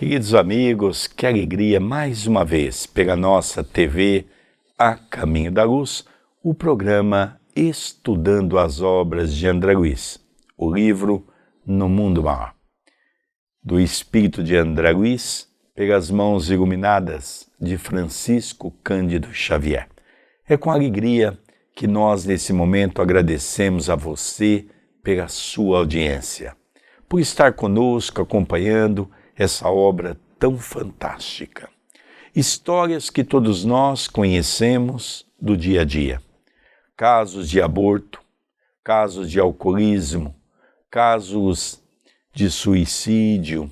Queridos amigos, que alegria mais uma vez pela nossa TV A Caminho da Luz, o programa Estudando as Obras de André Luiz, o livro No Mundo Maior, do Espírito de André Luiz, pelas mãos iluminadas de Francisco Cândido Xavier. É com alegria que nós nesse momento agradecemos a você pela sua audiência, por estar conosco acompanhando essa obra tão fantástica. Histórias que todos nós conhecemos do dia a dia. Casos de aborto, casos de alcoolismo, casos de suicídio,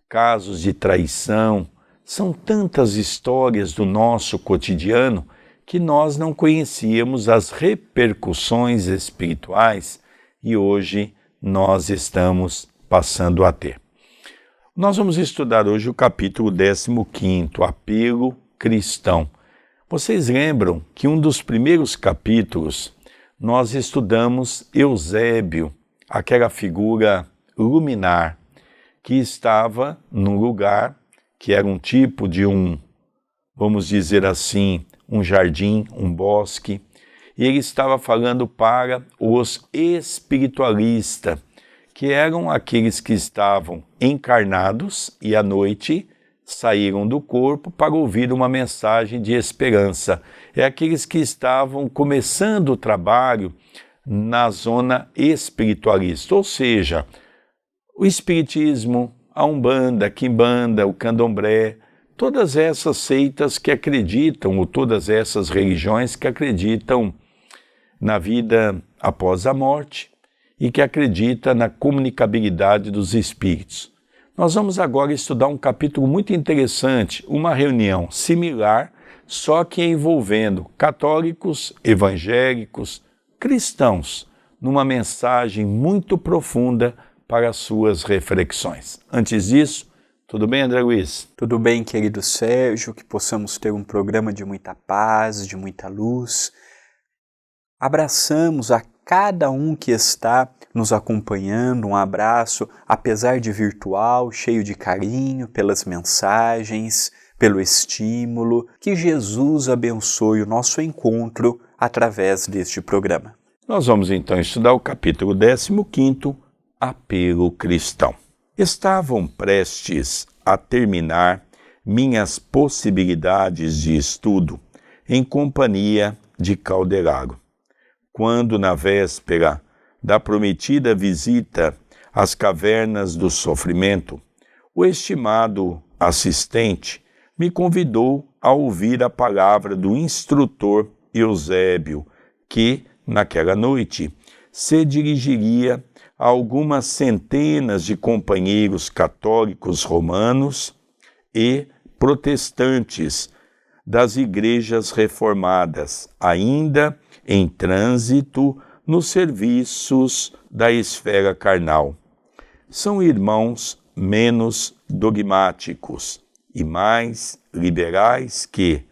casos de traição. São tantas histórias do nosso cotidiano que nós não conhecíamos as repercussões espirituais e hoje nós estamos passando a ter. Nós vamos estudar hoje o capítulo 15º, Apelo Cristão. Vocês lembram que um dos primeiros capítulos nós estudamos Eusébio, aquela figura luminar que estava num lugar que era um tipo de vamos dizer assim, um jardim, um bosque, e ele estava falando para os espiritualistas, que eram aqueles que estavam encarnados e à noite saíram do corpo para ouvir uma mensagem de esperança. É aqueles que estavam começando o trabalho na zona espiritualista, ou seja, o espiritismo, a Umbanda, a Quimbanda, o Candomblé, todas essas seitas que acreditam, ou todas essas religiões que acreditam na vida após a morte, e que acredita na comunicabilidade dos espíritos. Nós vamos agora estudar um capítulo muito interessante, uma reunião similar, só que envolvendo católicos, evangélicos, cristãos, numa mensagem muito profunda para as suas reflexões. Antes disso, tudo bem, André Luiz? Tudo bem, querido Sérgio, que possamos ter um programa de muita paz, de muita luz. Abraçamos a cada um que está nos acompanhando, um abraço, apesar de virtual, cheio de carinho, pelas mensagens, pelo estímulo. Que Jesus abençoe o nosso encontro através deste programa. Nós vamos então estudar o capítulo 15º, Apelo Cristão. Estavam prestes a terminar minhas possibilidades de estudo em companhia de Calderaro, quando, na véspera da prometida visita às cavernas do sofrimento, o estimado assistente me convidou a ouvir a palavra do instrutor Eusébio, que, naquela noite, se dirigiria a algumas centenas de companheiros católicos romanos e protestantes das igrejas reformadas, ainda em trânsito nos serviços da esfera carnal. São irmãos menos dogmáticos e mais liberais que,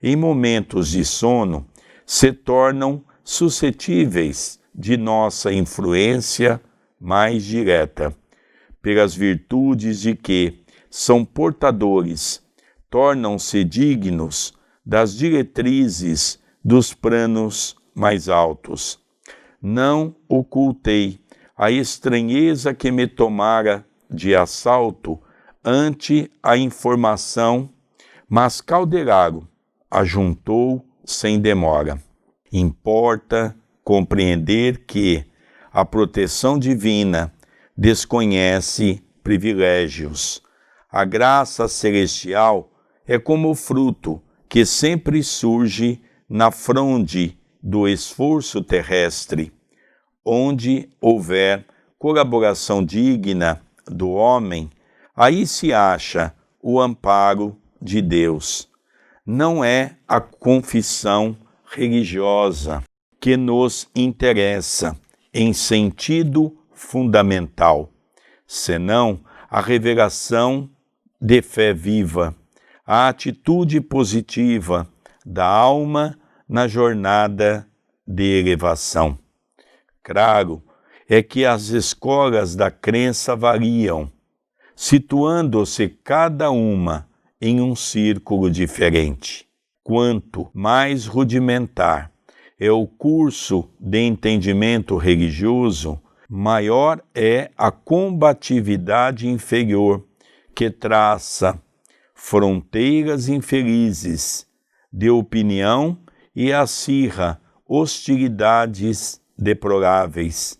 em momentos de sono, se tornam suscetíveis de nossa influência mais direta, pelas virtudes de que são portadores, tornam-se dignos das diretrizes dos planos mais altos. Não ocultei a estranheza que me tomara de assalto ante a informação, mas Calderaro ajuntou sem demora. Importa compreender que a proteção divina desconhece privilégios. A graça celestial é como o fruto que sempre surge na fronde do esforço terrestre. Onde houver colaboração digna do homem, aí se acha o amparo de Deus. Não é a confissão religiosa que nos interessa em sentido fundamental, senão a revelação de fé viva, a atitude positiva da alma na jornada de elevação. Claro é que as escolas da crença variam, situando-se cada uma em um círculo diferente. Quanto mais rudimentar é o curso de entendimento religioso, maior é a combatividade inferior que traça fronteiras infelizes de opinião e acirra hostilidades deploráveis,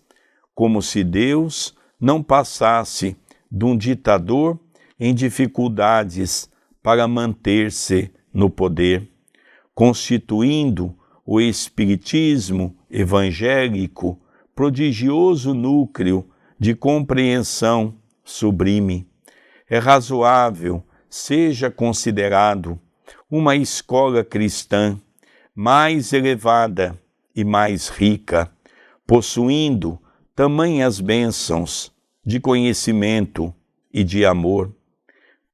como se Deus não passasse de um ditador em dificuldades para manter-se no poder, constituindo o espiritismo evangélico prodigioso núcleo de compreensão sublime. É razoável seja considerado uma escola cristã mais elevada e mais rica, possuindo tamanhas bênçãos de conhecimento e de amor.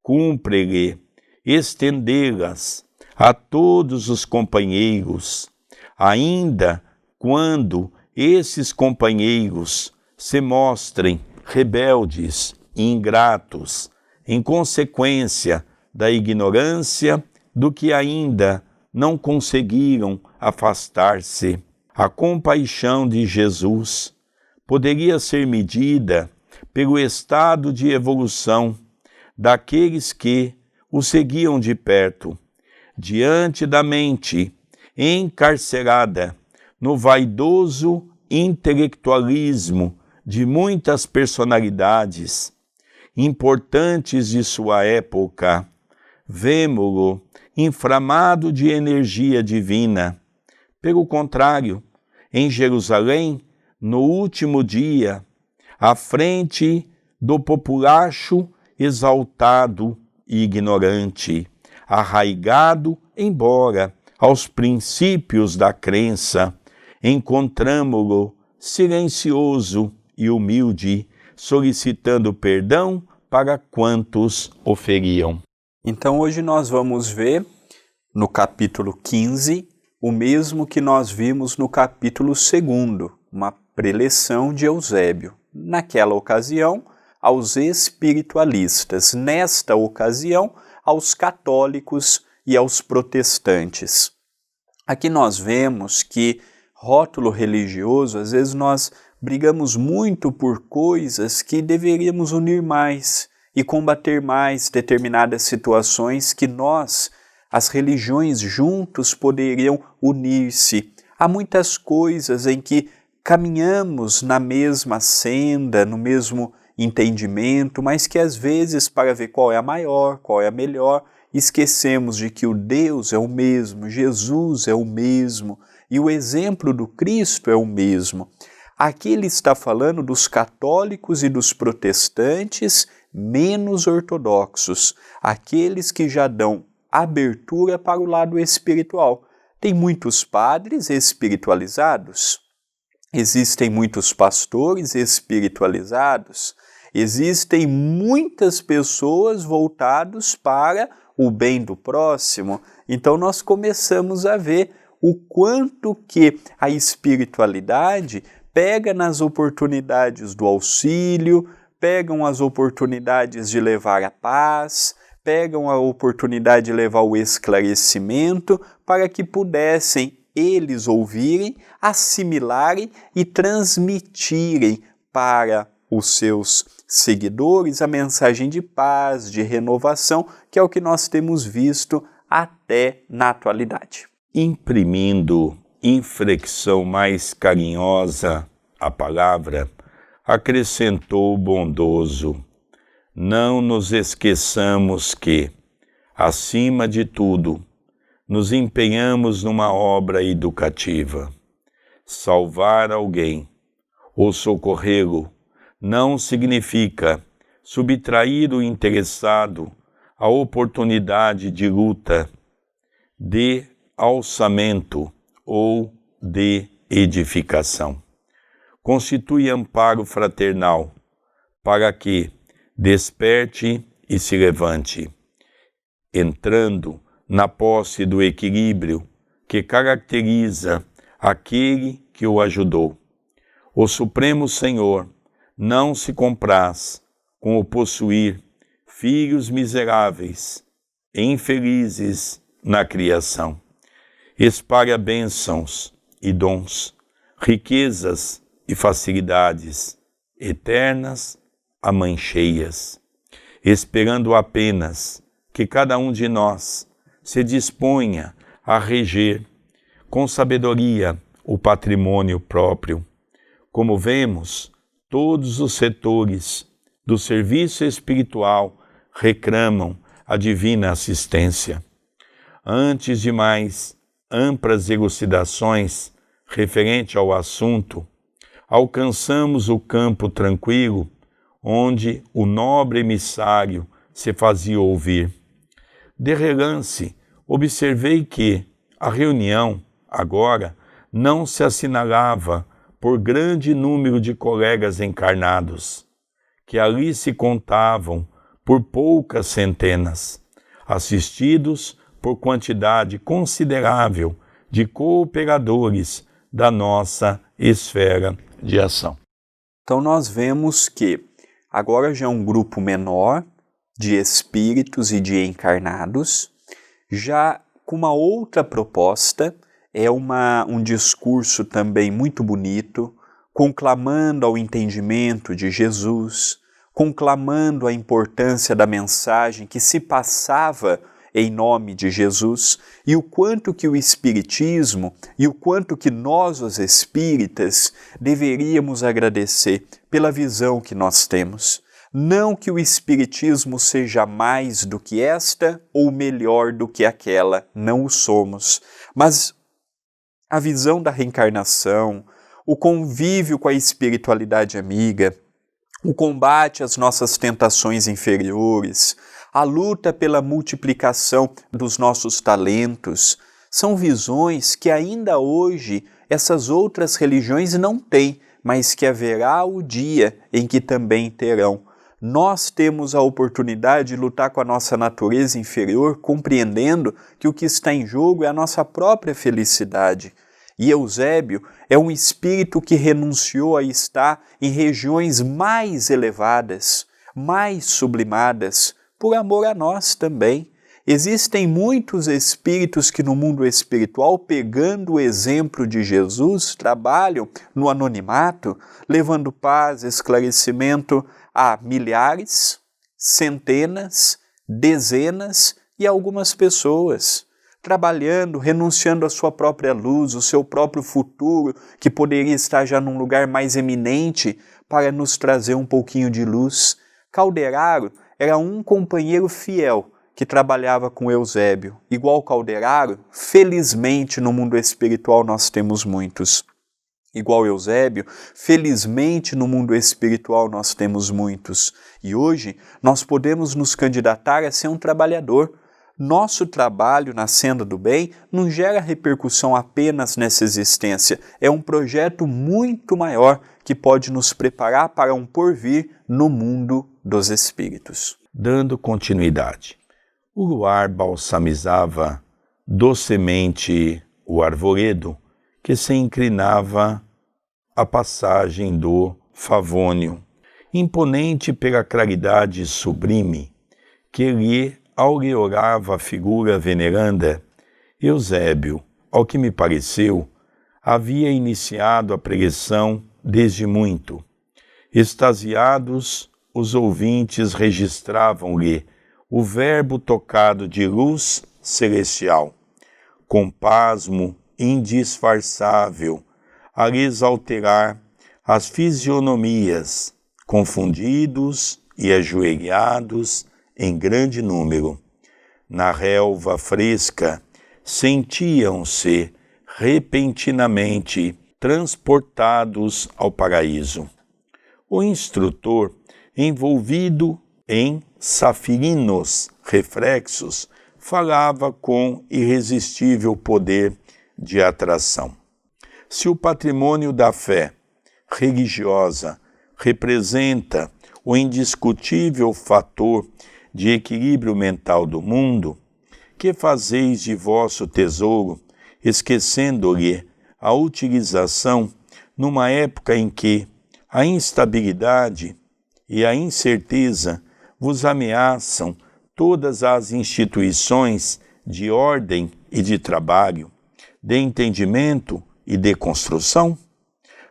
Cumpre-lhe estendê-las a todos os companheiros, ainda quando esses companheiros se mostrem rebeldes e ingratos, em consequência da ignorância do que ainda não conseguiram afastar-se. A compaixão de Jesus poderia ser medida pelo estado de evolução daqueles que o seguiam de perto, diante da mente encarcerada no vaidoso intelectualismo de muitas personalidades importantes de sua época. Vemo-lo inflamado de energia divina. Pelo contrário, em Jerusalém, no último dia, à frente do populacho exaltado e ignorante, arraigado, embora aos princípios da crença, encontramo-lo silencioso e humilde, solicitando perdão para quantos o feriam. Então hoje nós vamos ver no capítulo 15 o mesmo que nós vimos no capítulo 2, uma preleção de Eusébio. Naquela ocasião, aos espiritualistas, nesta ocasião, aos católicos e aos protestantes. Aqui nós vemos que rótulo religioso, às vezes nós brigamos muito por coisas que deveríamos unir mais e combater mais determinadas situações que nós, as religiões juntos, poderiam unir-se. Há muitas coisas em que caminhamos na mesma senda, no mesmo entendimento, mas que às vezes, para ver qual é a maior, qual é a melhor, esquecemos de que o Deus é o mesmo, Jesus é o mesmo e o exemplo do Cristo é o mesmo. Aqui ele está falando dos católicos e dos protestantes menos ortodoxos, aqueles que já dão abertura para o lado espiritual. Tem muitos padres espiritualizados, existem muitos pastores espiritualizados, existem muitas pessoas voltadas para o bem do próximo. Então nós começamos a ver o quanto que a espiritualidade pega nas oportunidades do auxílio, pegam as oportunidades de levar a paz, pegam a oportunidade de levar o esclarecimento para que pudessem eles ouvirem, assimilarem e transmitirem para os seus seguidores a mensagem de paz, de renovação, que é o que nós temos visto até na atualidade. Imprimindo inflexão mais carinhosa à palavra, acrescentou o bondoso: não nos esqueçamos que, acima de tudo, nos empenhamos numa obra educativa. Salvar alguém ou socorrê-lo não significa subtrair o interessado à oportunidade de luta, de alçamento ou de edificação. Constitui amparo fraternal para que desperte e se levante, entrando na posse do equilíbrio que caracteriza aquele que o ajudou. O Supremo Senhor não se compraz com o possuir filhos miseráveis e infelizes na criação. Espalha bênçãos e dons, riquezas e facilidades, eternas a mães cheias, esperando apenas que cada um de nós se disponha a reger com sabedoria o patrimônio próprio. Como vemos, todos os setores do serviço espiritual reclamam a divina assistência. Antes de mais amplas elucidações referente ao assunto, alcançamos o campo tranquilo onde o nobre emissário se fazia ouvir. De relance, observei que a reunião, agora, não se assinalava por grande número de colegas encarnados, que ali se contavam por poucas centenas, assistidos por quantidade considerável de cooperadores da nossa esfera de ação. Então nós vemos que agora já é um grupo menor de espíritos e de encarnados, já com uma outra proposta, é um discurso também muito bonito, conclamando ao entendimento de Jesus, conclamando a importância da mensagem que se passava em nome de Jesus, e o quanto que o Espiritismo e o quanto que nós, os espíritas, deveríamos agradecer pela visão que nós temos. Não que o Espiritismo seja mais do que esta ou melhor do que aquela, não o somos, mas a visão da reencarnação, o convívio com a espiritualidade amiga, o combate às nossas tentações inferiores, a luta pela multiplicação dos nossos talentos, são visões que ainda hoje essas outras religiões não têm, mas que haverá o dia em que também terão. Nós temos a oportunidade de lutar com a nossa natureza inferior, compreendendo que o que está em jogo é a nossa própria felicidade. E Eusébio é um espírito que renunciou a estar em regiões mais elevadas, mais sublimadas, por amor a nós também. Existem muitos espíritos que no mundo espiritual, pegando o exemplo de Jesus, trabalham no anonimato, levando paz, esclarecimento a milhares, centenas, dezenas e algumas pessoas, trabalhando, renunciando à sua própria luz, o seu próprio futuro, que poderia estar já num lugar mais eminente, para nos trazer um pouquinho de luz. Calderaro era um companheiro fiel que trabalhava com Eusébio. Igual Calderaro, felizmente no mundo espiritual nós temos muitos. Igual Eusébio, felizmente no mundo espiritual nós temos muitos. E hoje nós podemos nos candidatar a ser um trabalhador. Nosso trabalho na senda do bem não gera repercussão apenas nessa existência. É um projeto muito maior que pode nos preparar para um porvir no mundo dos espíritos. Dando continuidade, o luar balsamizava docemente o arvoredo que se inclinava à passagem do Favônio, imponente pela claridade sublime que lhe aureolava a figura veneranda. Eusébio, ao que me pareceu, havia iniciado a pregação desde muito. Extasiados, os ouvintes registravam-lhe o verbo tocado de luz celestial, com pasmo indisfarçável, a lhes alterar as fisionomias, confundidos e ajoelhados em grande número. Na relva fresca, sentiam-se repentinamente transportados ao paraíso. O instrutor, envolvido em safirinos reflexos, falava com irresistível poder de atração. Se o patrimônio da fé religiosa representa o indiscutível fator de equilíbrio mental do mundo, que fazeis de vosso tesouro, esquecendo-lhe a utilização numa época em que a instabilidade e a incerteza vos ameaçam todas as instituições de ordem e de trabalho, de entendimento e de construção?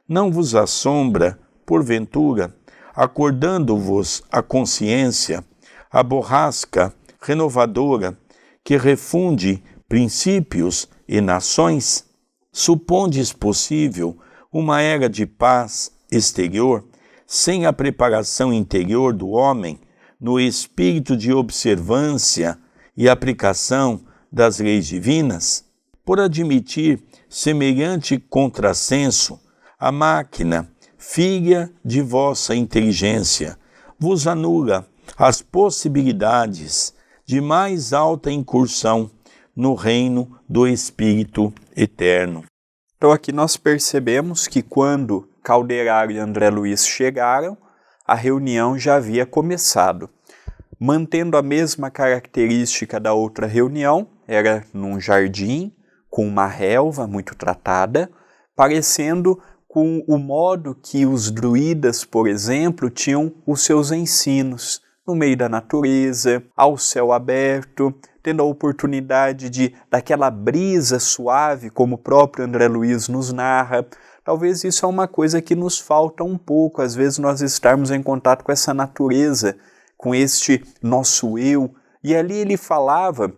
Não vos assombra, porventura, acordando-vos a consciência, a borrasca renovadora que refunde princípios e nações? Supondes possível uma era de paz exterior sem a preparação interior do homem no espírito de observância e aplicação das leis divinas? Por admitir semelhante contrassenso, a máquina, filha de vossa inteligência, vos anula as possibilidades de mais alta incursão no reino do Espírito Eterno. Então aqui nós percebemos que quando Calderaro e André Luiz chegaram, a reunião já havia começado. Mantendo a mesma característica da outra reunião, era num jardim, com uma relva muito tratada, parecendo com o modo que os druidas, por exemplo, tinham os seus ensinos, no meio da natureza, ao céu aberto, tendo a oportunidade daquela brisa suave, como o próprio André Luiz nos narra. Talvez isso é uma coisa que nos falta um pouco, às vezes nós estarmos em contato com essa natureza, com este nosso eu. E ali ele falava,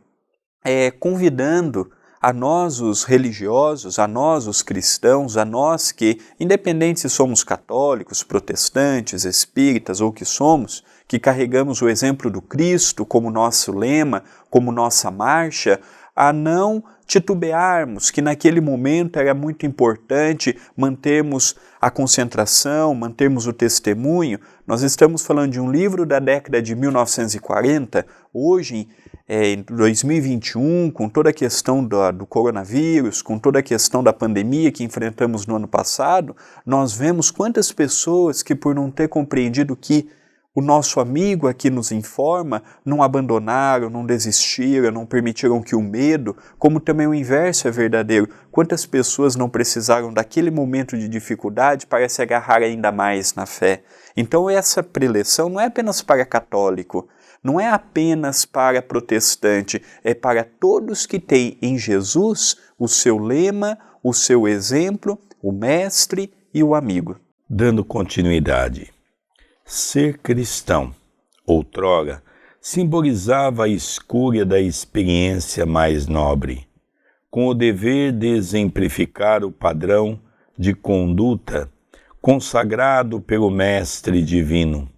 convidando a nós os religiosos, a nós os cristãos, a nós que, independente se somos católicos, protestantes, espíritas ou o que somos, que carregamos o exemplo do Cristo como nosso lema, como nossa marcha, a não titubearmos, que naquele momento era muito importante mantermos a concentração, mantermos o testemunho. Nós estamos falando de um livro da década de 1940, hoje em 2021, com toda a questão do coronavírus, com toda a questão da pandemia que enfrentamos no ano passado, nós vemos quantas pessoas que, por não ter compreendido que o nosso amigo aqui nos informa, não abandonaram, não desistiram, não permitiram que o medo, como também o inverso é verdadeiro. Quantas pessoas não precisaram daquele momento de dificuldade para se agarrar ainda mais na fé? Então essa preleção não é apenas para católico, não é apenas para protestante, é para todos que têm em Jesus o seu lema, o seu exemplo, o mestre e o amigo. Dando continuidade. Ser cristão, outrora, simbolizava a escória da experiência mais nobre, com o dever de exemplificar o padrão de conduta consagrado pelo Mestre Divino.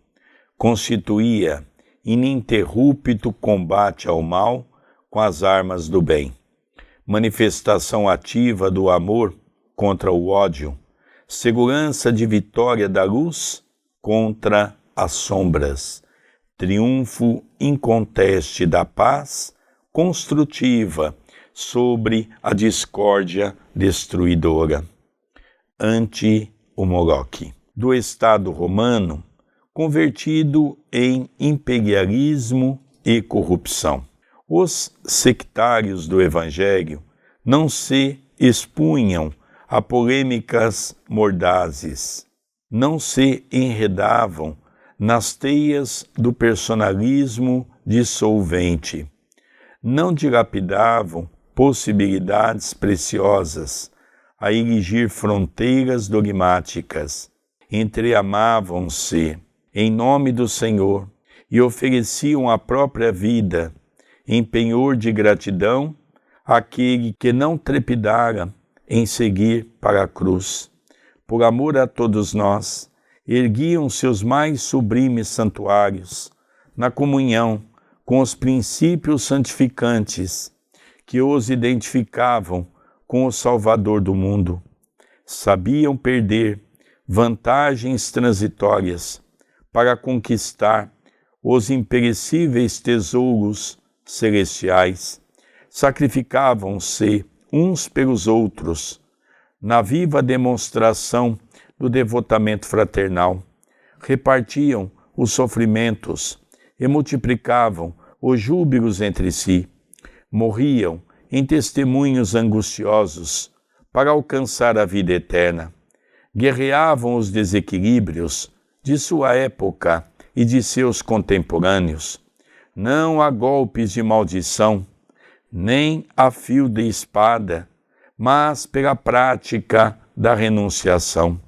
Constituía ininterrupto combate ao mal com as armas do bem, manifestação ativa do amor contra o ódio, segurança de vitória da luz contra as sombras, triunfo inconteste da paz construtiva sobre a discórdia destruidora. Ante o Moloque do Estado romano, convertido em imperialismo e corrupção. Os sectários do Evangelho não se expunham a polêmicas mordazes, não se enredavam nas teias do personalismo dissolvente, não dilapidavam possibilidades preciosas a erigir fronteiras dogmáticas, entreamavam-se em nome do Senhor e ofereciam a própria vida em penhor de gratidão àquele que não trepidara em seguir para a cruz. Por amor a todos nós, erguiam seus mais sublimes santuários na comunhão com os princípios santificantes que os identificavam com o Salvador do mundo. Sabiam perder vantagens transitórias para conquistar os imperecíveis tesouros celestiais. Sacrificavam-se uns pelos outros na viva demonstração do devotamento fraternal, repartiam os sofrimentos e multiplicavam os júbilos entre si, morriam em testemunhos angustiosos para alcançar a vida eterna, guerreavam os desequilíbrios de sua época e de seus contemporâneos, não a golpes de maldição, nem a fio de espada, mas pela prática da renunciação,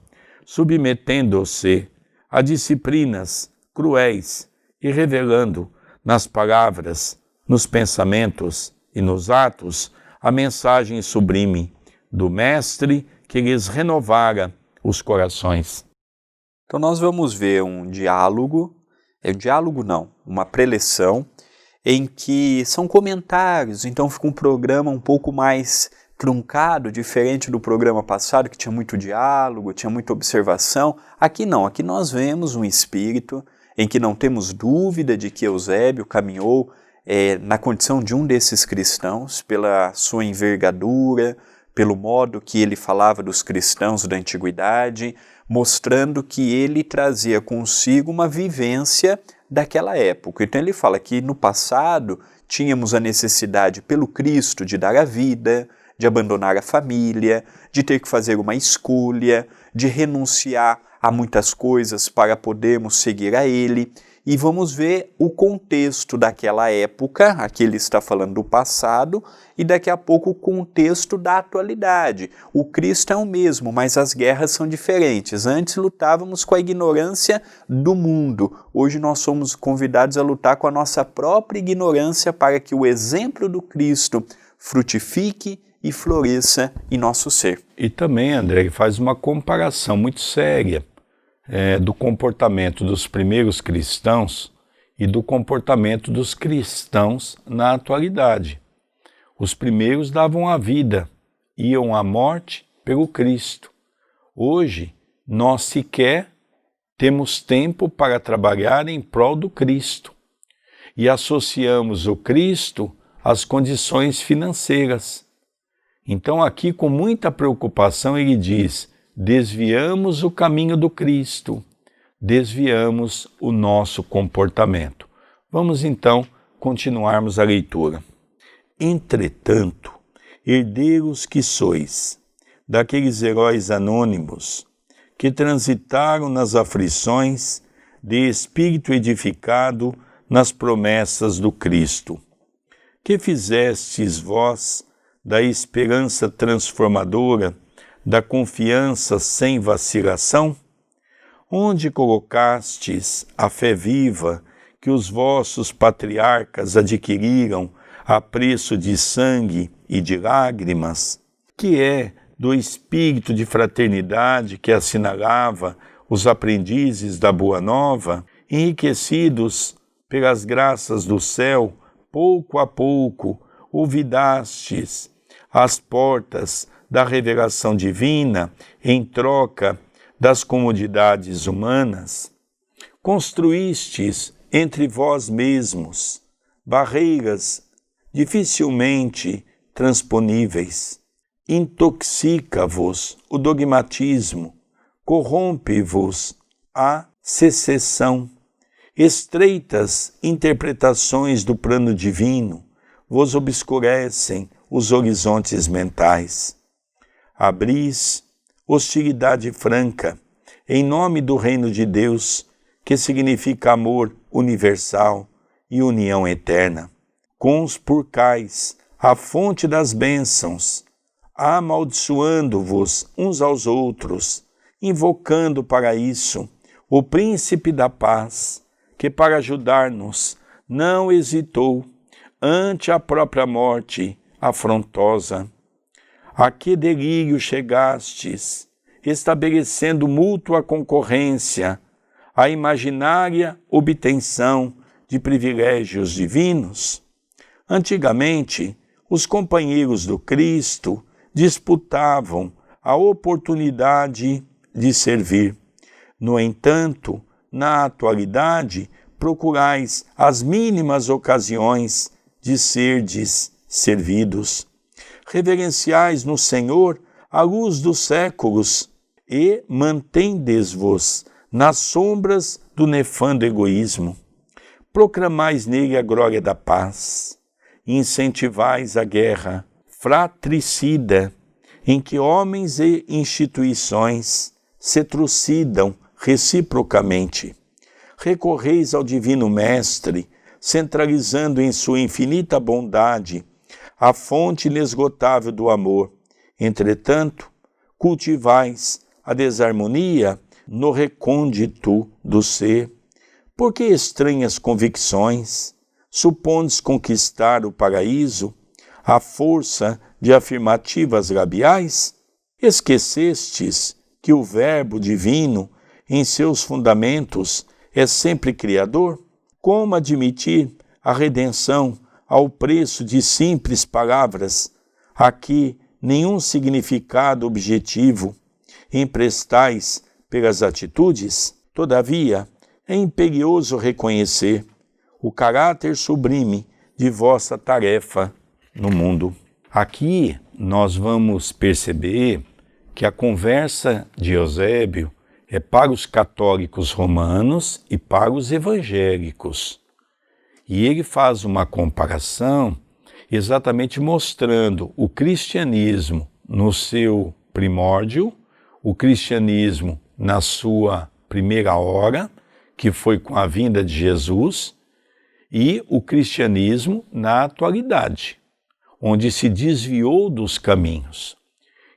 submetendo-se a disciplinas cruéis e revelando nas palavras, nos pensamentos e nos atos a mensagem sublime do Mestre que lhes renovara os corações. Então nós vamos ver uma preleção em que são comentários, então fica um programa um pouco mais truncado, diferente do programa passado que tinha muito diálogo, tinha muita observação. Aqui não, aqui nós vemos um espírito em que não temos dúvida de que Eusébio caminhou na condição de um desses cristãos, pela sua envergadura, pelo modo que ele falava dos cristãos da antiguidade, mostrando que ele trazia consigo uma vivência daquela época. Então ele fala que no passado tínhamos a necessidade pelo Cristo de dar a vida, de abandonar a família, de ter que fazer uma escolha, de renunciar a muitas coisas para podermos seguir a Ele. E vamos ver o contexto daquela época, aqui ele está falando do passado, e daqui a pouco o contexto da atualidade. O Cristo é o mesmo, mas as guerras são diferentes. Antes lutávamos com a ignorância do mundo. Hoje nós somos convidados a lutar com a nossa própria ignorância para que o exemplo do Cristo frutifique e floresça em nosso ser. E também, André, ele faz uma comparação muito séria do comportamento dos primeiros cristãos e do comportamento dos cristãos na atualidade. Os primeiros davam a vida, iam à morte pelo Cristo. Hoje, nós sequer temos tempo para trabalhar em prol do Cristo e associamos o Cristo às condições financeiras. Então aqui, com muita preocupação, ele diz: desviamos o caminho do Cristo, desviamos o nosso comportamento. Vamos então continuarmos a leitura. Entretanto, herdeiros que sois, daqueles heróis anônimos que transitaram nas aflições de espírito edificado nas promessas do Cristo, que fizestes vós da esperança transformadora, da confiança sem vacilação? Onde colocastes a fé viva que os vossos patriarcas adquiriram a preço de sangue e de lágrimas? Que é do espírito de fraternidade que assinalava os aprendizes da Boa Nova, enriquecidos pelas graças do céu, pouco a pouco olvidastes as portas da revelação divina em troca das comodidades humanas? Construístes entre vós mesmos barreiras dificilmente transponíveis. Intoxica-vos o dogmatismo, corrompe-vos a secessão. Estreitas interpretações do plano divino vos obscurecem os horizontes mentais. Abris hostilidade franca em nome do reino de Deus, que significa amor universal e união eterna. Conspurcais a fonte das bênçãos, amaldiçoando-vos uns aos outros, invocando para isso o príncipe da paz, que para ajudar-nos não hesitou ante a própria morte afrontosa. A que delírio chegastes, estabelecendo mútua concorrência, a imaginária obtenção de privilégios divinos? Antigamente, os companheiros do Cristo disputavam a oportunidade de servir. No entanto, na atualidade, procurais as mínimas ocasiões de serdes servidos. Reverenciais no Senhor a luz dos séculos e mantendes-vos nas sombras do nefando egoísmo. Proclamais nele a glória da paz. Incentivais a guerra fratricida, em que homens e instituições se trucidam reciprocamente. recorreis ao Divino Mestre, centralizando em sua infinita bondade a fonte inesgotável do amor. Entretanto, cultivais a desarmonia no recôndito do ser. Por que estranhas convicções? Supondes conquistar o paraíso à força de afirmativas labiais? Esquecestes que o Verbo divino, em seus fundamentos, é sempre criador? Como admitir a redenção ao preço de simples palavras, a que nenhum significado objetivo emprestais pelas atitudes? Todavia, é imperioso reconhecer o caráter sublime de vossa tarefa no mundo. Aqui nós vamos perceber que a conversa de Eusébio é para os católicos romanos e para os evangélicos. E ele faz uma comparação exatamente mostrando o cristianismo no seu primórdio, o cristianismo na sua primeira hora, que foi com a vinda de Jesus, e o cristianismo na atualidade, onde se desviou dos caminhos.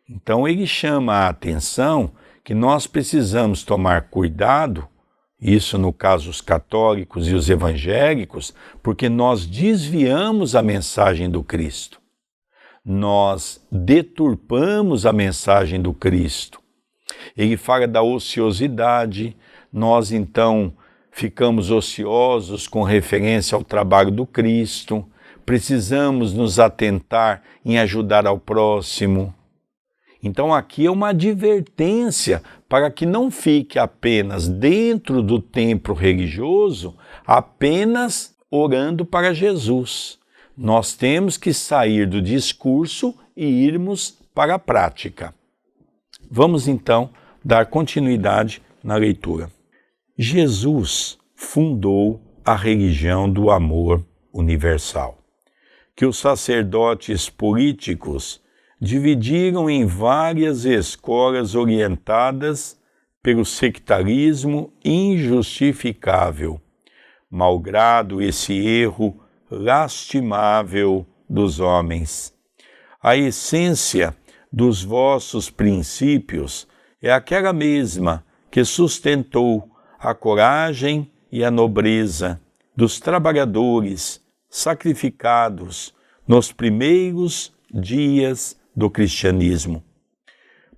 Então ele chama a atenção que nós precisamos tomar cuidado, isso no caso os católicos e os evangélicos, porque nós desviamos a mensagem do Cristo. Nós deturpamos a mensagem do Cristo. Ele fala da ociosidade, nós então ficamos ociosos com referência ao trabalho do Cristo, precisamos nos atentar em ajudar ao próximo. Então aqui é uma advertência para que não fique apenas dentro do templo religioso, apenas orando para Jesus. Nós temos que sair do discurso e irmos para a prática. Vamos então dar continuidade na leitura. Jesus fundou a religião do amor universal, que os sacerdotes políticos dividiram em várias escolas orientadas pelo sectarismo injustificável, malgrado esse erro lastimável dos homens. A essência dos vossos princípios é aquela mesma que sustentou a coragem e a nobreza dos trabalhadores sacrificados nos primeiros dias do cristianismo.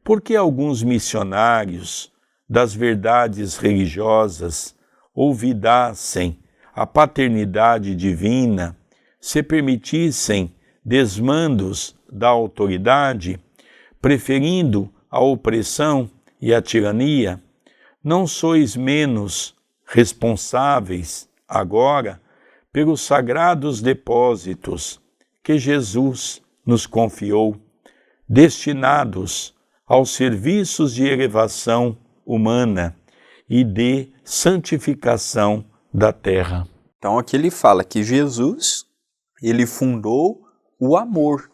Porque alguns missionários das verdades religiosas olvidassem a paternidade divina, se permitissem desmandos da autoridade, preferindo a opressão e a tirania, não sois menos responsáveis agora pelos sagrados depósitos que Jesus nos confiou, destinados aos serviços de elevação humana e de santificação da terra. Então aqui ele fala que Jesus, ele fundou o amor.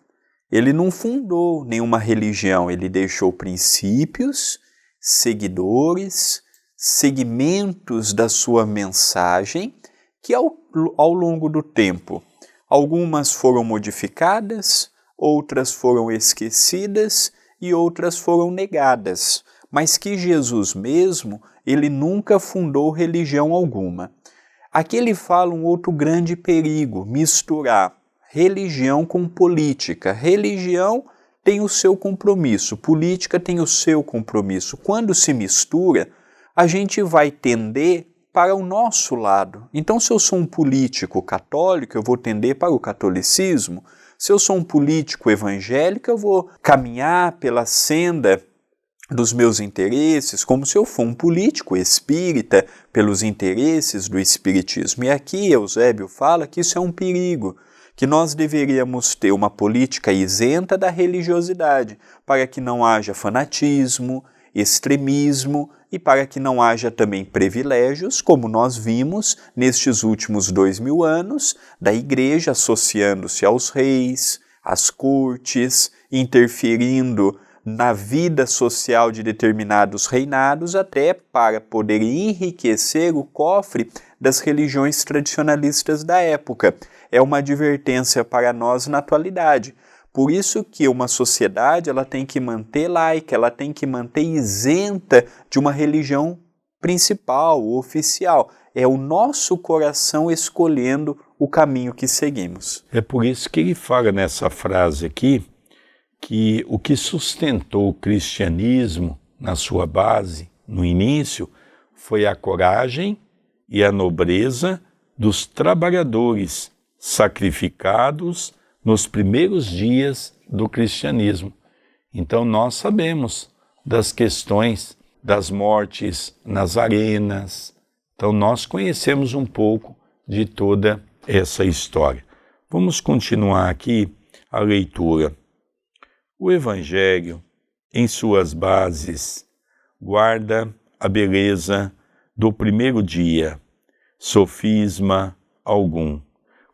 Ele não fundou nenhuma religião, ele deixou princípios, seguidores, segmentos da sua mensagem, que ao longo do tempo, algumas foram modificadas, outras foram esquecidas e outras foram negadas, mas que Jesus mesmo, ele nunca fundou religião alguma. Aqui ele fala um outro grande perigo, misturar religião com política. Religião tem o seu compromisso, política tem o seu compromisso. Quando se mistura, a gente vai tender para o nosso lado. Então, se eu sou um político católico, eu vou tender para o catolicismo. Se eu sou um político evangélico, eu vou caminhar pela senda dos meus interesses, como se eu for um político espírita, pelos interesses do espiritismo. E aqui Eusébio fala que isso é um perigo, que nós deveríamos ter uma política isenta da religiosidade, para que não haja fanatismo, extremismo e para que não haja também privilégios, como nós vimos nestes últimos 2000 anos, da Igreja associando-se aos reis, às cortes, interferindo na vida social de determinados reinados, até para poder enriquecer o cofre das religiões tradicionalistas da época. É uma advertência para nós na atualidade. Por isso que uma sociedade ela tem que manter laica, ela tem que manter isenta de uma religião principal, oficial. É o nosso coração escolhendo o caminho que seguimos. É por isso que ele fala nessa frase aqui que o que sustentou o cristianismo na sua base, no início, foi a coragem e a nobreza dos trabalhadores sacrificados nos primeiros dias do cristianismo. Então nós sabemos das questões das mortes nas arenas. Então nós conhecemos um pouco de toda essa história. Vamos continuar aqui a leitura. O Evangelho, em suas bases, guarda a beleza do primeiro dia, sofisma algum.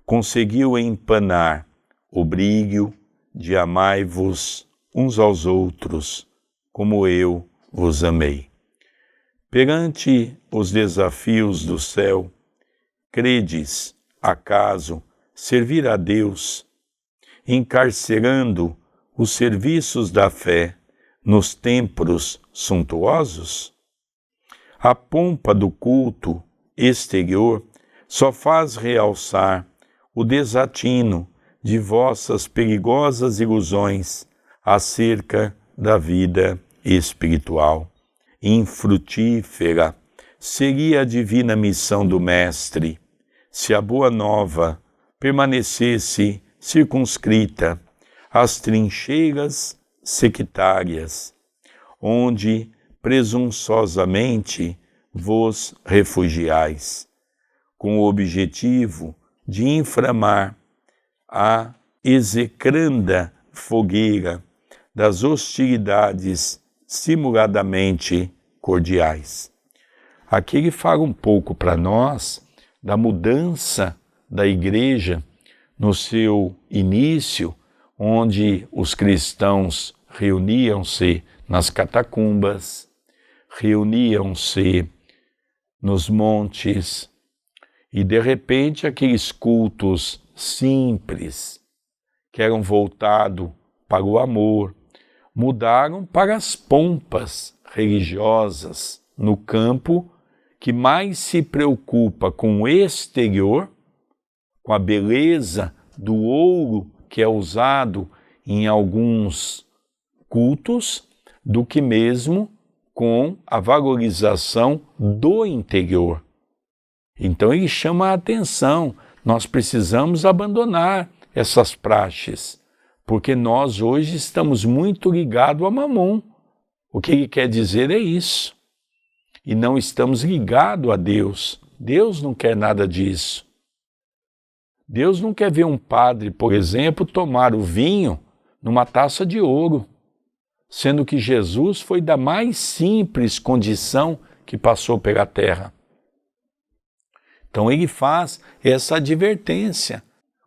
Conseguiu empanar o brilho de amai-vos uns aos outros, como eu vos amei. Perante os desafios do céu, credes, acaso, servir a Deus, encarcerando os serviços da fé nos templos suntuosos? A pompa do culto exterior só faz realçar o desatino de vossas perigosas ilusões acerca da vida espiritual. Infrutífera seria a divina missão do Mestre, se a boa nova permanecesse circunscrita às trincheiras sectárias, onde presunçosamente vos refugiais, com o objetivo de inflamar a execranda fogueira das hostilidades simuladamente cordiais. Aqui ele fala um pouco para nós da mudança da igreja no seu início, onde os cristãos reuniam-se nas catacumbas, reuniam-se nos montes, e de repente aqueles cultos simples, que eram voltados para o amor, mudaram para as pompas religiosas no campo, que mais se preocupa com o exterior, com a beleza do ouro que é usado em alguns cultos, do que mesmo com a valorização do interior. Então ele chama a atenção, nós precisamos abandonar essas praxes, porque nós hoje estamos muito ligados a Mamon. O que ele quer dizer é isso. E não estamos ligados a Deus. Deus não quer nada disso. Deus não quer ver um padre, por exemplo, tomar o vinho numa taça de ouro, sendo que Jesus foi da mais simples condição que passou pela terra. Então ele faz essa advertência.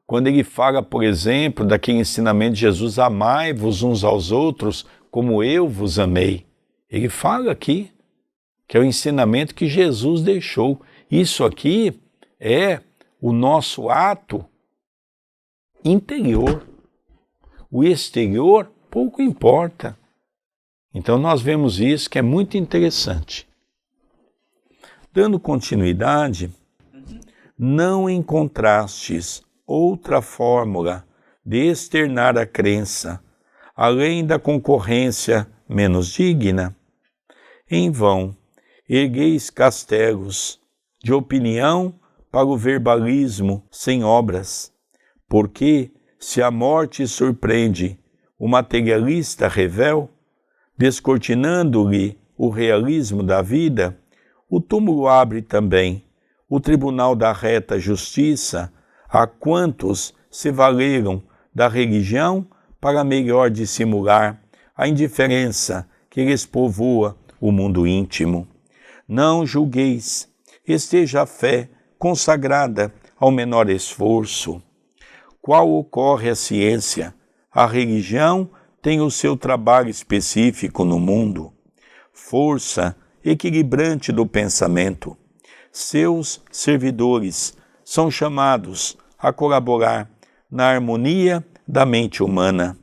Quando ele fala, por exemplo, daquele ensinamento de Jesus, amai-vos uns aos outros como eu vos amei. Ele fala aqui que é o ensinamento que Jesus deixou. Isso aqui é o nosso ato interior. O exterior pouco importa. Então nós vemos isso que é muito interessante. Dando continuidade, não encontrastes outra fórmula de externar a crença, além da concorrência menos digna? Em vão, ergueis castelos de opinião para o verbalismo sem obras, porque, se a morte surpreende o materialista revel, descortinando-lhe o realismo da vida, o túmulo abre também o tribunal da reta justiça a quantos se valeram da religião para melhor dissimular a indiferença que lhes povoa o mundo íntimo. Não julgueis, esteja a fé consagrada ao menor esforço. Qual ocorre a ciência? A religião tem o seu trabalho específico no mundo, força equilibrante do pensamento. Seus servidores são chamados a colaborar na harmonia da mente humana.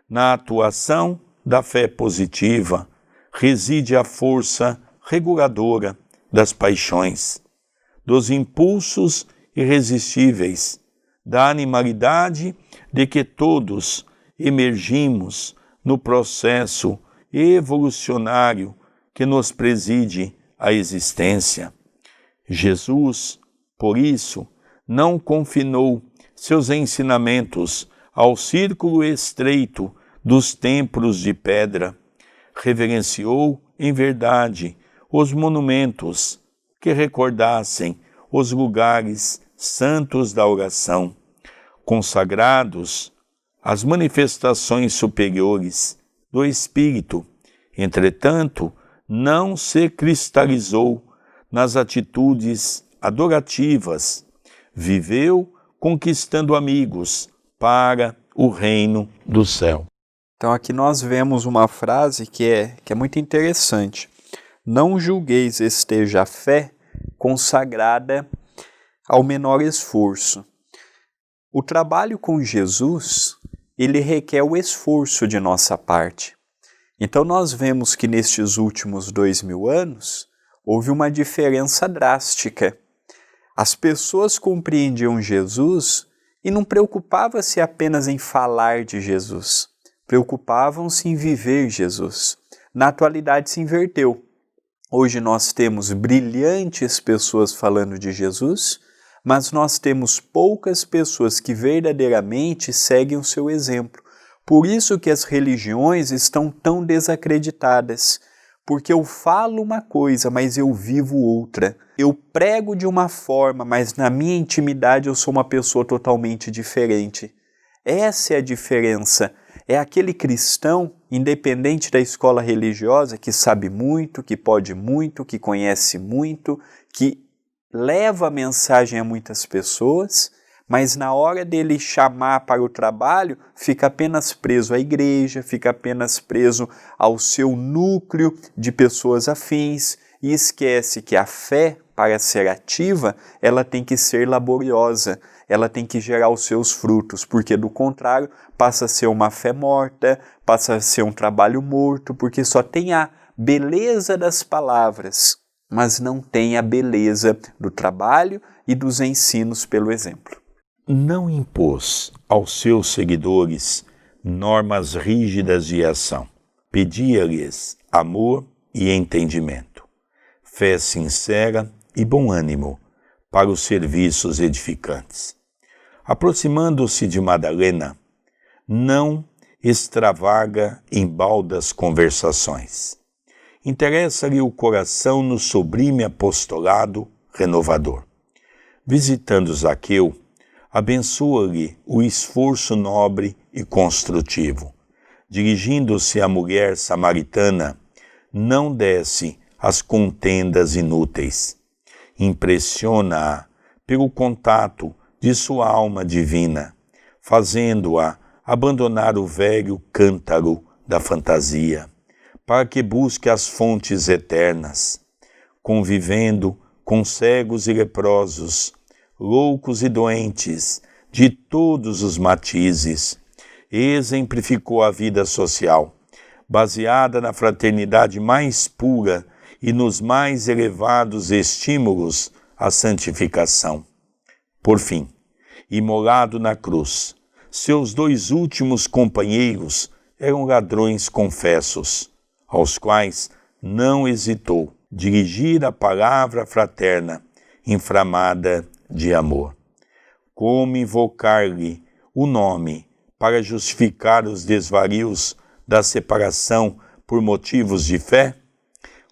Na atuação da fé positiva reside a força reguladora das paixões, dos impulsos irresistíveis, da animalidade de que todos emergimos no processo evolucionário que nos preside a existência. Jesus, por isso, não confinou seus ensinamentos ao círculo estreito dos templos de pedra. Reverenciou, em verdade, os monumentos que recordassem os lugares santos da oração, consagrados às manifestações superiores do Espírito. Entretanto, não se cristalizou nas atitudes adorativas. Viveu conquistando amigos para o reino do céu. Então aqui nós vemos uma frase que é muito interessante. Não julgueis esteja a fé consagrada ao menor esforço. O trabalho com Jesus, ele requer o esforço de nossa parte. Então nós vemos que nestes últimos 2000 anos, houve uma diferença drástica. As pessoas compreendiam Jesus e não preocupavam-se apenas em falar de Jesus, preocupavam-se em viver Jesus. Na atualidade se inverteu. Hoje nós temos brilhantes pessoas falando de Jesus, mas nós temos poucas pessoas que verdadeiramente seguem o seu exemplo. Por isso que as religiões estão tão desacreditadas, porque eu falo uma coisa, mas eu vivo outra. Eu prego de uma forma, mas na minha intimidade eu sou uma pessoa totalmente diferente. Essa é a diferença. É aquele cristão, independente da escola religiosa, que sabe muito, que pode muito, que conhece muito, que leva a mensagem a muitas pessoas, mas na hora dele chamar para o trabalho, fica apenas preso à igreja, fica apenas preso ao seu núcleo de pessoas afins e esquece que a fé, para ser ativa, ela tem que ser laboriosa, ela tem que gerar os seus frutos, porque do contrário passa a ser uma fé morta, passa a ser um trabalho morto, porque só tem a beleza das palavras, mas não tem a beleza do trabalho e dos ensinos pelo exemplo. Não impôs aos seus seguidores normas rígidas de ação. Pedia-lhes amor e entendimento, fé sincera e bom ânimo para os serviços edificantes. Aproximando-se de Madalena, não extravaga em baldas conversações. Interessa-lhe o coração no sublime apostolado renovador. Visitando Zaqueu, abençoa-lhe o esforço nobre e construtivo. Dirigindo-se à mulher samaritana, não desce às contendas inúteis. Impressiona-a pelo contato de sua alma divina, fazendo-a abandonar o velho cântaro da fantasia, para que busque as fontes eternas, convivendo com cegos e leprosos, loucos e doentes, de todos os matizes, exemplificou a vida social, baseada na fraternidade mais pura e nos mais elevados estímulos à santificação. Por fim, imolado na cruz, seus 2 últimos companheiros eram ladrões confessos, aos quais não hesitou dirigir a palavra fraterna, inflamada de amor. Como invocar-lhe o nome para justificar os desvarios da separação por motivos de fé?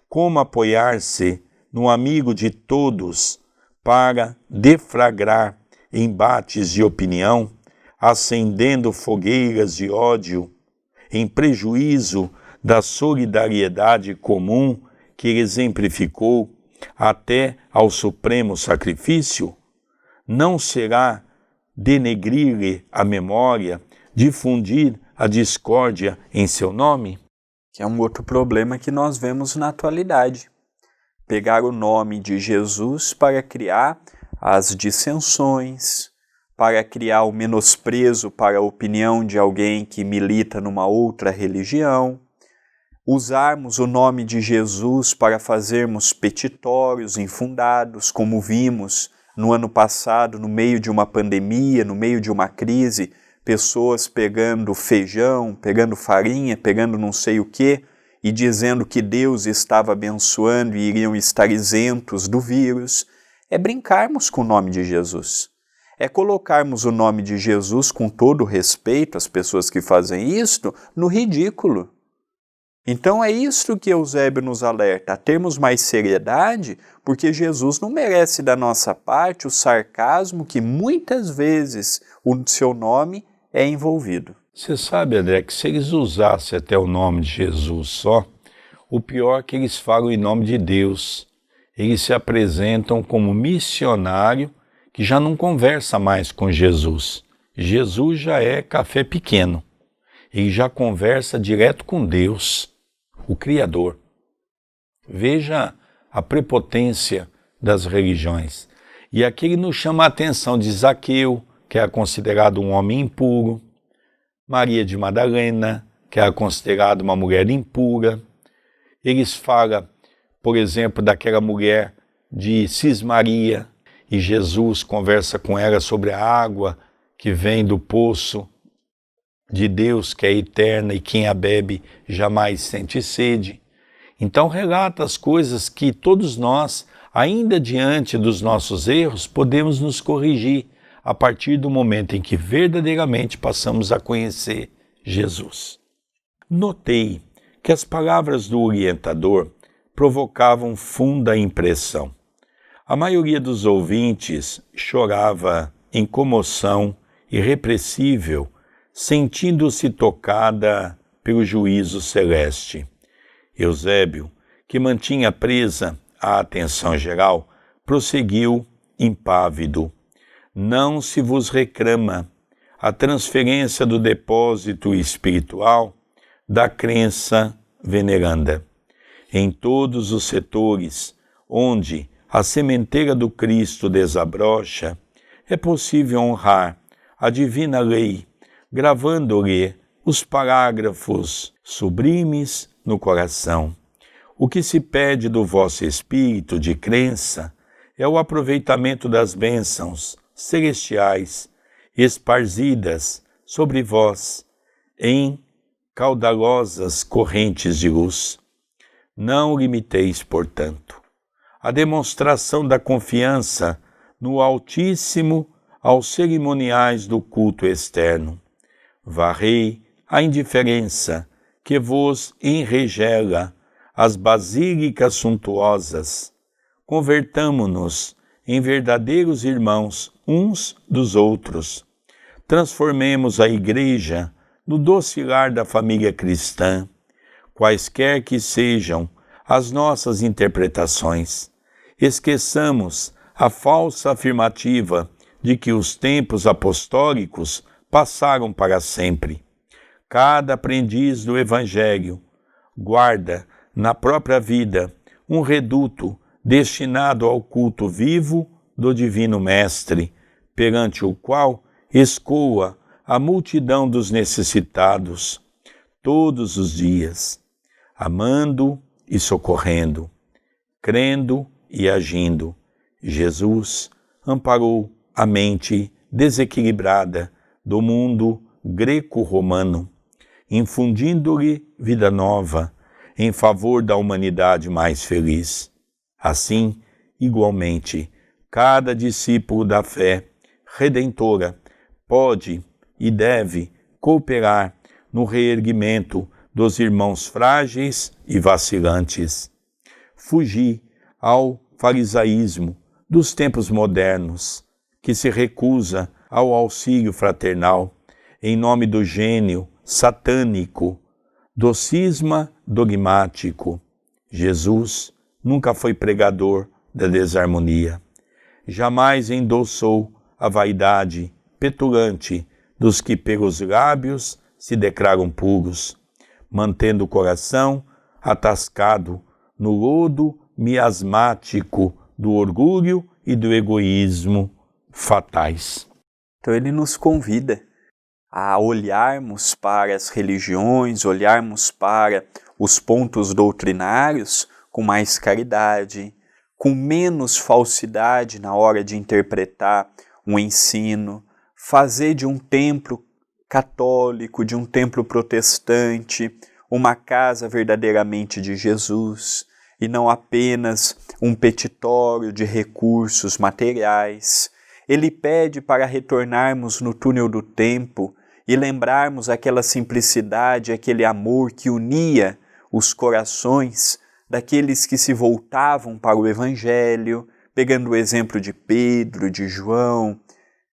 Como apoiar-se no amigo de todos para deflagrar embates de opinião, acendendo fogueiras de ódio, em prejuízo da solidariedade comum que exemplificou até ao supremo sacrifício? Não será denegrir-lhe a memória, difundir a discórdia em seu nome? Que é um outro problema que nós vemos na atualidade. Pegar o nome de Jesus para criar as dissensões, para criar o menosprezo para a opinião de alguém que milita numa outra religião, usarmos o nome de Jesus para fazermos petitórios infundados, como vimos no ano passado, no meio de uma pandemia, no meio de uma crise, pessoas pegando feijão, pegando farinha, pegando não sei o quê, e dizendo que Deus estava abençoando e iriam estar isentos do vírus. É brincarmos com o nome de Jesus. É colocarmos o nome de Jesus, com todo respeito às pessoas que fazem isto, no ridículo. Então é isto que Eusébio nos alerta, a termos mais seriedade, porque Jesus não merece da nossa parte o sarcasmo que muitas vezes o seu nome é envolvido. Você sabe, André, que se eles usassem até o nome de Jesus só, o pior é que eles falam em nome de Deus. Eles se apresentam como missionário que já não conversa mais com Jesus. Jesus já é café pequeno. Ele já conversa direto com Deus, o Criador. Veja a prepotência das religiões. E aqui ele nos chama a atenção de Zaqueu, que é considerado um homem impuro, Maria de Madalena, que é considerada uma mulher impura. Eles falam, por exemplo, daquela mulher de Cismaria, e Jesus conversa com ela sobre a água que vem do poço de Deus, que é eterna, e quem a bebe jamais sente sede. Então relata as coisas que todos nós, ainda diante dos nossos erros, podemos nos corrigir a partir do momento em que verdadeiramente passamos a conhecer Jesus. Notei que as palavras do orientador provocavam funda impressão. A maioria dos ouvintes chorava em comoção irrepressível, sentindo-se tocada pelo juízo celeste. Eusébio, que mantinha presa a atenção geral, prosseguiu impávido. Não se vos reclama a transferência do depósito espiritual da crença veneranda. Em todos os setores onde a sementeira do Cristo desabrocha, é possível honrar a divina lei, gravando-lhe os parágrafos sublimes no coração. O que se pede do vosso espírito de crença é o aproveitamento das bênçãos celestiais esparzidas sobre vós em caudalosas correntes de luz. Não limiteis, portanto, a demonstração da confiança no Altíssimo aos cerimoniais do culto externo. Varrei a indiferença que vos enregela as basílicas suntuosas. Convertamo-nos em verdadeiros irmãos uns dos outros. Transformemos a Igreja no doce lar da família cristã, quaisquer que sejam as nossas interpretações. Esqueçamos a falsa afirmativa de que os tempos apostólicos passaram para sempre. Cada aprendiz do Evangelho guarda na própria vida um reduto destinado ao culto vivo do Divino Mestre, perante o qual escoa a multidão dos necessitados todos os dias, amando e socorrendo, crendo e agindo. Jesus amparou a mente desequilibrada do mundo greco-romano, infundindo-lhe vida nova em favor da humanidade mais feliz. Assim, igualmente, cada discípulo da fé redentora pode e deve cooperar no reerguimento dos irmãos frágeis e vacilantes. Fugir ao farisaísmo dos tempos modernos, que se recusa ao auxílio fraternal em nome do gênio satânico, do cisma dogmático. Jesus nunca foi pregador da desarmonia. Jamais endossou a vaidade petulante dos que pelos lábios se declaram puros, mantendo o coração atascado no lodo miasmático do orgulho e do egoísmo fatais. Então ele nos convida a olharmos para as religiões, olharmos para os pontos doutrinários com mais caridade, com menos falsidade na hora de interpretar um ensino, fazer de um templo católico, de um templo protestante, uma casa verdadeiramente de Jesus, e não apenas um petitório de recursos materiais. Ele pede para retornarmos no túnel do tempo e lembrarmos aquela simplicidade, aquele amor que unia os corações daqueles que se voltavam para o Evangelho, pegando o exemplo de Pedro, de João,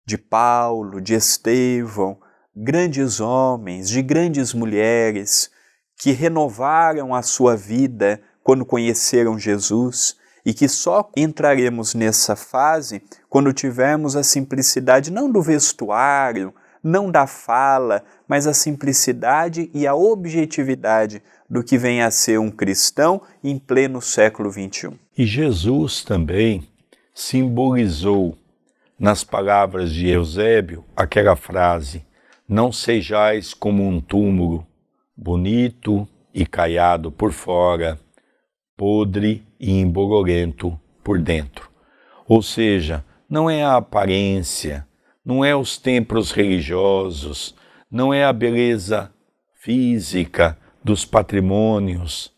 de Paulo, de Estevão, grandes homens, de grandes mulheres que renovaram a sua vida quando conheceram Jesus e que só entraremos nessa fase quando tivermos a simplicidade não do vestuário, não da fala, mas a simplicidade e a objetividade do que vem a ser um cristão em pleno século XXI. E Jesus também simbolizou nas palavras de Eusébio aquela frase: não sejais como um túmulo, bonito e caiado por fora, podre e embolorento por dentro. Ou seja, não é a aparência, não é os templos religiosos, não é a beleza física dos patrimônios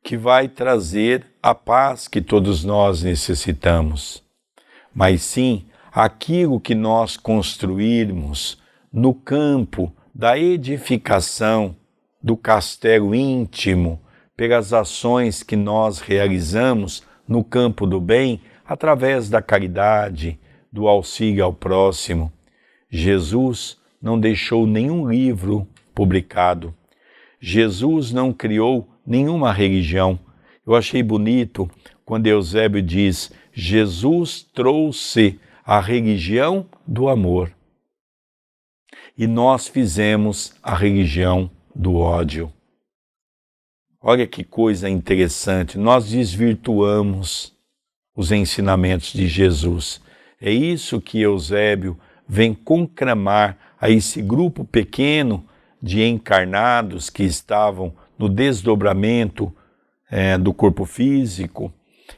que vai trazer a paz que todos nós necessitamos, mas sim aquilo que nós construirmos no campo da edificação do castelo íntimo, pelas ações que nós realizamos no campo do bem, através da caridade, do auxílio ao próximo. Jesus não deixou nenhum livro publicado. Jesus não criou nenhuma religião. Eu achei bonito quando Eusébio diz: Jesus trouxe a religião do amor. E nós fizemos a religião do ódio. Olha que coisa interessante, nós desvirtuamos os ensinamentos de Jesus. É isso que Eusébio vem conclamar a esse grupo pequeno de encarnados que estavam no desdobramento do corpo físico,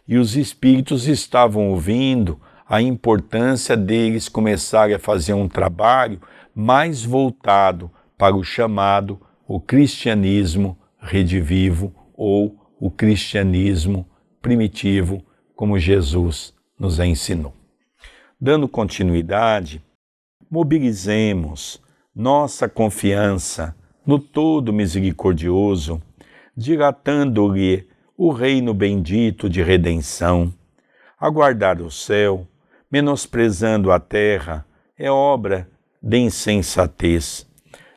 e os espíritos estavam ouvindo a importância deles começarem a fazer um trabalho mais voltado para o chamado o cristianismo redivivo ou o cristianismo primitivo, como Jesus nos ensinou. Dando continuidade, mobilizemos nossa confiança no Todo Misericordioso, dilatando-lhe o reino bendito de redenção. Aguardar o céu, menosprezando a terra, é obra de insensatez.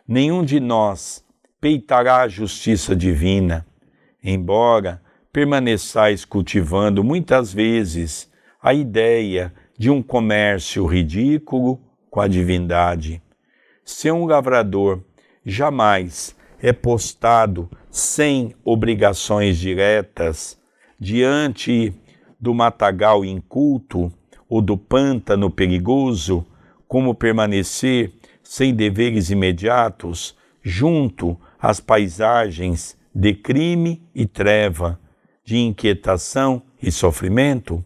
Nenhum de nós peitará a justiça divina, embora permaneçais cultivando muitas vezes a ideia de um comércio ridículo com a divindade. Se um lavrador jamais é postado sem obrigações diretas diante do matagal inculto ou do pântano perigoso, como permanecer sem deveres imediatos junto às paisagens de crime e treva, de inquietação e sofrimento?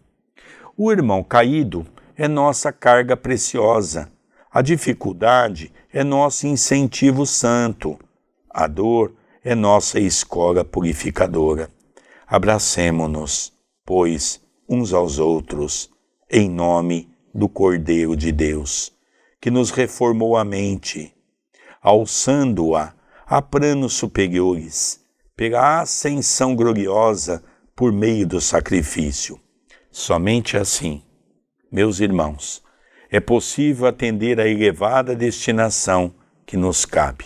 O irmão caído é nossa carga preciosa. A dificuldade é nosso incentivo santo. A dor é nossa escola purificadora. Abracemo-nos, pois, uns aos outros, em nome do Cordeiro de Deus, que nos reformou a mente, alçando-a a planos superiores, pela ascensão gloriosa por meio do sacrifício. Somente assim, meus irmãos, é possível atender à elevada destinação que nos cabe.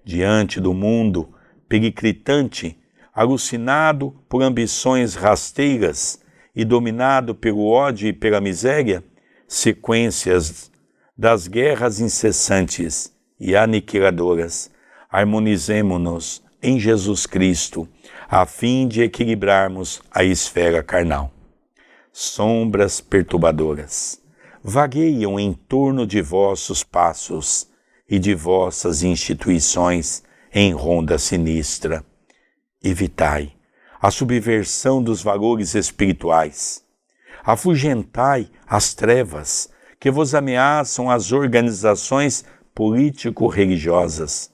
Diante do mundo periclitante, alucinado por ambições rasteiras e dominado pelo ódio e pela miséria, sequências das guerras incessantes e aniquiladoras harmonizemo-nos em Jesus Cristo, a fim de equilibrarmos a esfera carnal. Sombras perturbadoras vagueiam em torno de vossos passos e de vossas instituições em ronda sinistra. Evitai a subversão dos valores espirituais. Afugentai as trevas que vos ameaçam as organizações político-religiosas.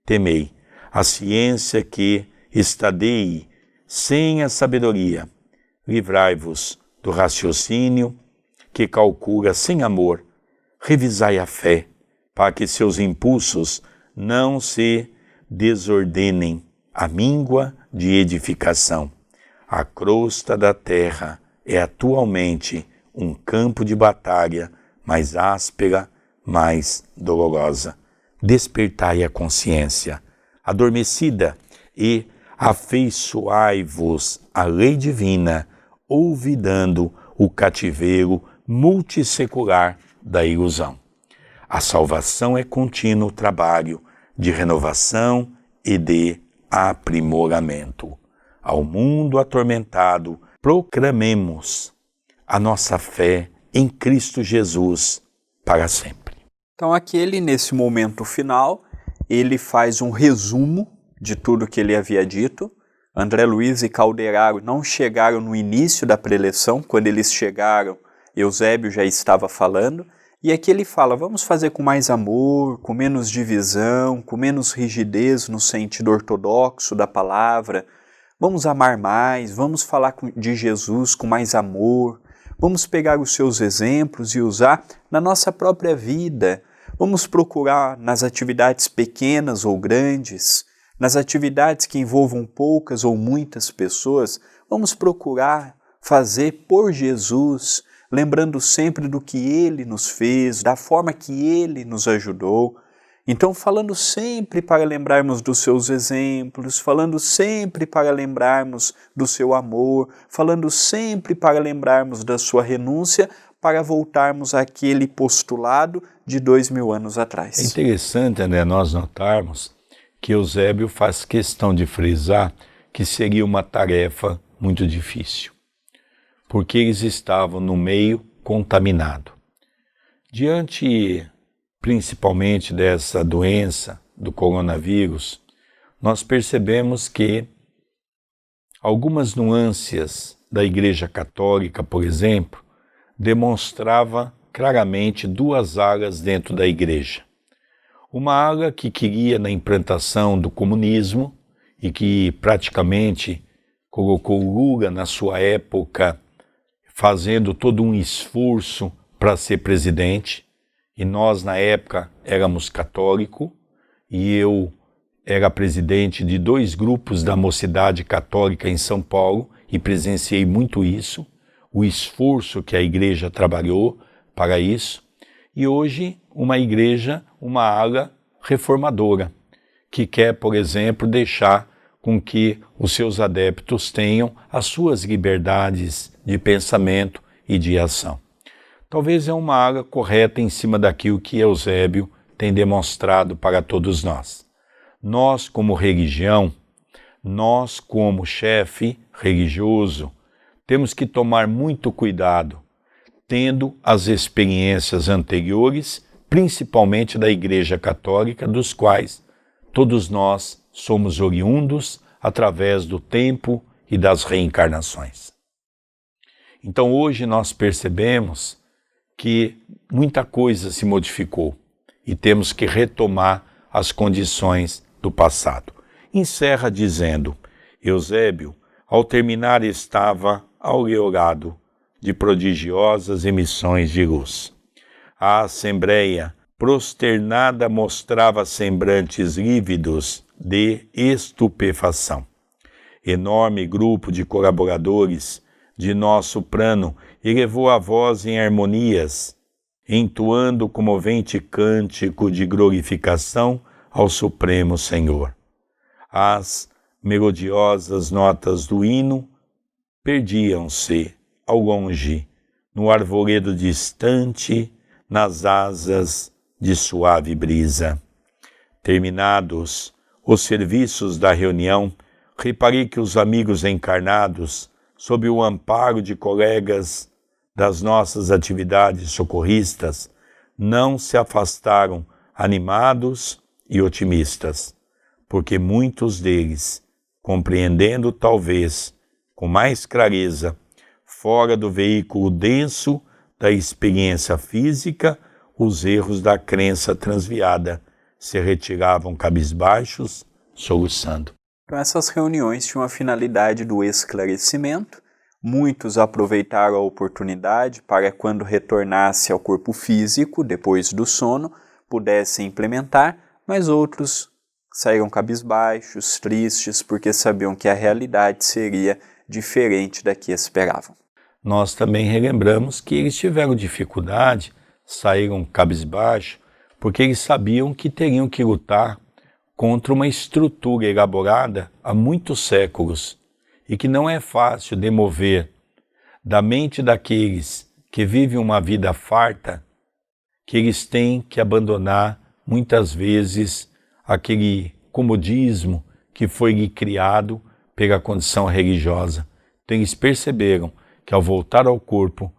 Temei a ciência que estadeie sem a sabedoria. Livrai-vos do raciocínio que calcula sem amor. Revisai a fé, para que seus impulsos não se desordenem à míngua de edificação. A crosta da terra é atualmente um campo de batalha mais áspera, mais dolorosa. Despertai a consciência adormecida e afeiçoai-vos à lei divina, olvidando o cativeiro multissecular da ilusão. A salvação é contínuo trabalho de renovação e de aprimoramento. Ao mundo atormentado, proclamemos a nossa fé em Cristo Jesus para sempre. Então aquele, nesse momento final, ele faz um resumo de tudo que ele havia dito. André Luiz e Calderaro não chegaram no início da preleção. Quando eles chegaram, Eusébio já estava falando. E aqui ele fala, vamos fazer com mais amor, com menos divisão, com menos rigidez no sentido ortodoxo da palavra. Vamos amar mais, vamos falar de Jesus com mais amor. Vamos pegar os seus exemplos e usar na nossa própria vida. Vamos procurar nas atividades pequenas ou grandes, nas atividades que envolvam poucas ou muitas pessoas, vamos procurar fazer por Jesus, lembrando sempre do que Ele nos fez, da forma que Ele nos ajudou. Então, falando sempre para lembrarmos dos seus exemplos, falando sempre para lembrarmos do seu amor, falando sempre para lembrarmos da sua renúncia, para voltarmos àquele postulado de 2000 anos atrás. É interessante, André, nós notarmos que Eusébio faz questão de frisar que seria uma tarefa muito difícil, porque eles estavam no meio contaminado. Diante, principalmente, dessa doença do coronavírus, nós percebemos que algumas nuances da Igreja Católica, por exemplo, demonstrava claramente duas alas dentro da Igreja. Uma ala que queria na implantação do comunismo e que praticamente colocou Lula na sua época fazendo todo um esforço para ser presidente, e nós na época éramos católicos e eu era presidente de 2 grupos da Mocidade Católica em São Paulo e presenciei muito isso, o esforço que a igreja trabalhou para isso, e hoje uma igreja, uma ala reformadora, que quer, por exemplo, deixar com que os seus adeptos tenham as suas liberdades de pensamento e de ação. Talvez é uma ala correta em cima daquilo que Eusébio tem demonstrado para todos nós. Nós, como religião, nós, como chefe religioso, temos que tomar muito cuidado, tendo as experiências anteriores, principalmente da Igreja Católica, dos quais todos nós somos oriundos através do tempo e das reencarnações. Então hoje nós percebemos que muita coisa se modificou e temos que retomar as condições do passado. Encerra dizendo, Eusébio, ao terminar estava aureolado de prodigiosas emissões de luz. A assembleia, prosternada, mostrava semblantes lívidos de estupefação. Enorme grupo de colaboradores de nosso plano elevou a voz em harmonias, entoando comovente cântico de glorificação ao Supremo Senhor. As melodiosas notas do hino perdiam-se ao longe, no arvoredo distante, nas asas de suave brisa. Terminados os serviços da reunião, reparei que os amigos encarnados, sob o amparo de colegas das nossas atividades socorristas, não se afastaram animados e otimistas, porque muitos deles, compreendendo talvez com mais clareza, fora do veículo denso da experiência física, os erros da crença transviada, se retiravam cabisbaixos, soluçando. Então essas reuniões tinham a finalidade do esclarecimento. Muitos aproveitaram a oportunidade para, quando retornasse ao corpo físico, depois do sono, pudessem implementar, mas outros saíram cabisbaixos, tristes, porque sabiam que a realidade seria diferente da que esperavam. Nós também relembramos que eles tiveram dificuldade, saíram cabisbaixo, porque eles sabiam que teriam que lutar contra uma estrutura elaborada há muitos séculos e que não é fácil demover da mente daqueles que vivem uma vida farta, que eles têm que abandonar muitas vezes aquele comodismo que foi criado pela condição religiosa. Então eles perceberam que ao voltar ao corpo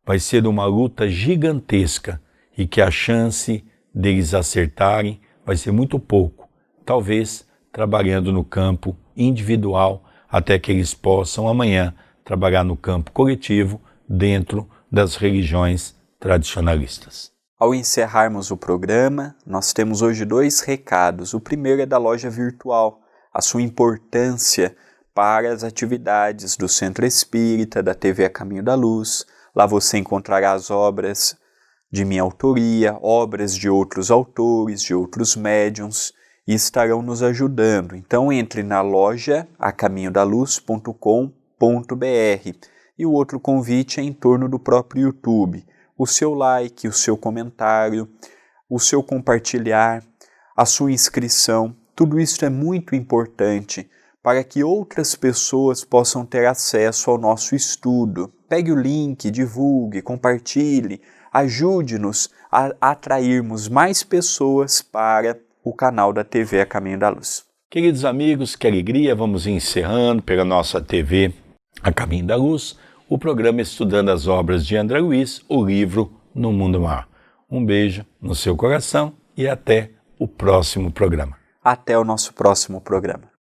vai ser uma luta gigantesca e que a chance deles acertarem vai ser muito pouco, talvez trabalhando no campo individual até que eles possam amanhã trabalhar no campo coletivo dentro das religiões tradicionalistas. Ao encerrarmos o programa, nós temos hoje 2 recados. O primeiro é da loja virtual, a sua importância para as atividades do Centro Espírita, da TV A Caminho da Luz. Lá você encontrará as obras de minha autoria, obras de outros autores, de outros médiuns, e estarão nos ajudando. Então entre na loja acaminhodaluz.com.br. E o outro convite é em torno do próprio YouTube. O seu like, o seu comentário, o seu compartilhar, a sua inscrição, tudo isso é muito importante para que outras pessoas possam ter acesso ao nosso estudo. Pegue o link, divulgue, compartilhe, ajude-nos a atrairmos mais pessoas para o canal da TV A Caminho da Luz. Queridos amigos, que alegria, vamos encerrando pela nossa TV A Caminho da Luz, o programa Estudando as Obras de André Luiz, o livro No Mundo Maior. Um beijo no seu coração e até o próximo programa. Até o nosso próximo programa.